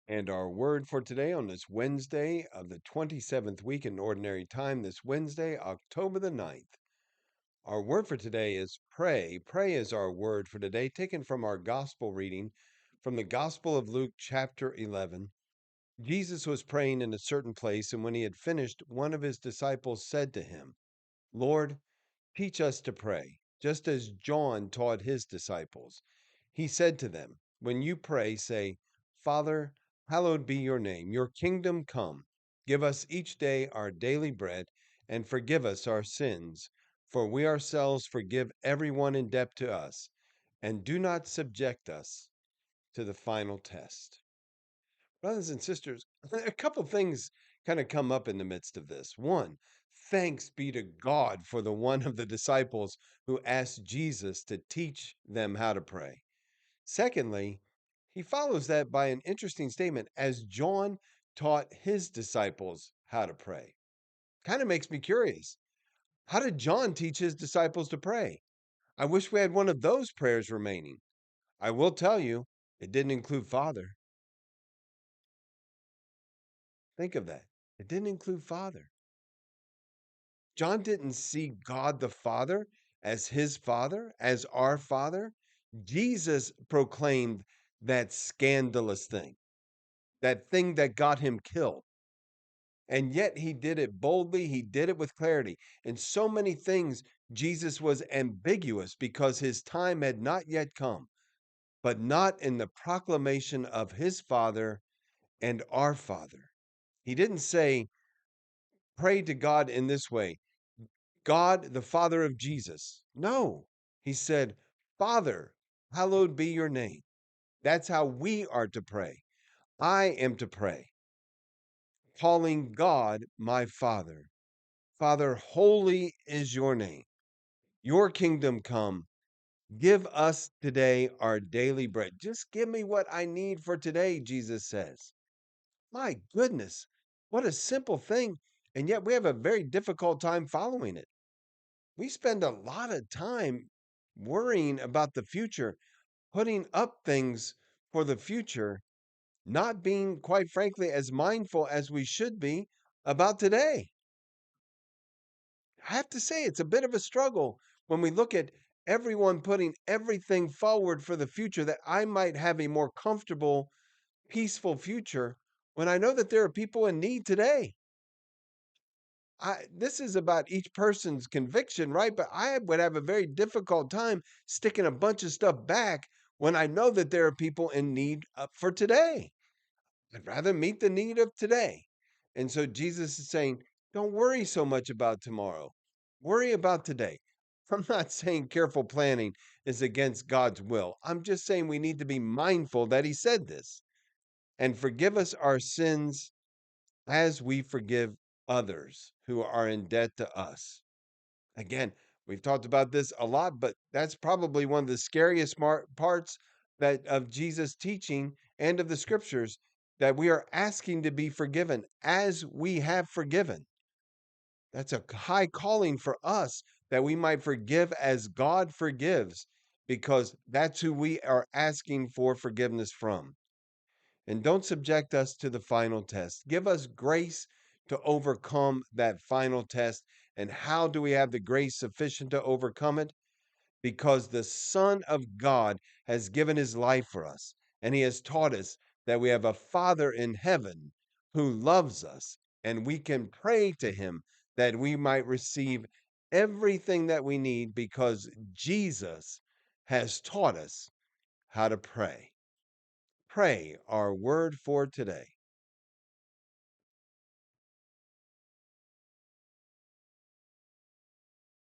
And our word for today on this Wednesday of the 27th week in Ordinary Time, this Wednesday, October the 9th. Our word for today is pray. Pray is our word for today, taken from our gospel reading from the Gospel of Luke, chapter 11. Jesus was praying in a certain place, and when he had finished, one of his disciples said to him, Lord, teach us to pray, just as John taught his disciples. He said to them, when you pray, say, Father, hallowed be your name, your kingdom come. Give us each day our daily bread, and forgive us our sins, for we ourselves forgive everyone in debt to us, and do not subject us to the final test. Brothers and sisters, a couple things kind of come up in the midst of this. One, thanks be to God for the one of the disciples who asked Jesus to teach them how to pray. Secondly, he follows that by an interesting statement as John taught his disciples how to pray. Kind of makes me curious. How did John teach his disciples to pray? I wish we had one of those prayers remaining. I will tell you, it didn't include Father. Think of that. It didn't include Father. John didn't see God the Father as his Father, as our Father. Jesus proclaimed that scandalous thing, that thing that got him killed. And yet he did it boldly, he did it with clarity. In so many things, Jesus was ambiguous because his time had not yet come, but not in the proclamation of his Father and our Father. He didn't say, pray to God in this way, God, the Father of Jesus. No, he said, Father, hallowed be your name. That's how we are to pray. I am to pray, calling God my Father. Father, holy is your name. Your kingdom come. Give us today our daily bread. Just give me what I need for today, Jesus says. My goodness, what a simple thing. And yet we have a very difficult time following it. We spend a lot of time worrying about the future, putting up things for the future, not being, quite frankly, as mindful as we should be about today. I have to say, it's a bit of a struggle when we look at everyone putting everything forward for the future that I might have a more comfortable, peaceful future when I know that there are people in need today. This is about each person's conviction, right? But I would have a very difficult time sticking a bunch of stuff back when I know that there are people in need for today. I'd rather meet the need of today. And so Jesus is saying, don't worry so much about tomorrow. Worry about today. I'm not saying careful planning is against God's will. I'm just saying we need to be mindful that He said this and forgive us our sins as we forgive others who are in debt to us. Again, we've talked about this a lot, but that's probably one of the scariest parts that of Jesus' teaching and of the scriptures that we are asking to be forgiven as we have forgiven. That's a high calling for us that we might forgive as God forgives, because that's who we are asking for forgiveness from. And don't subject us to the final test. Give us grace to overcome that final test. And how do we have the grace sufficient to overcome it? Because the Son of God has given his life for us, and he has taught us that we have a Father in heaven who loves us, and we can pray to him that we might receive everything that we need because Jesus has taught us how to pray. Pray, our word for today.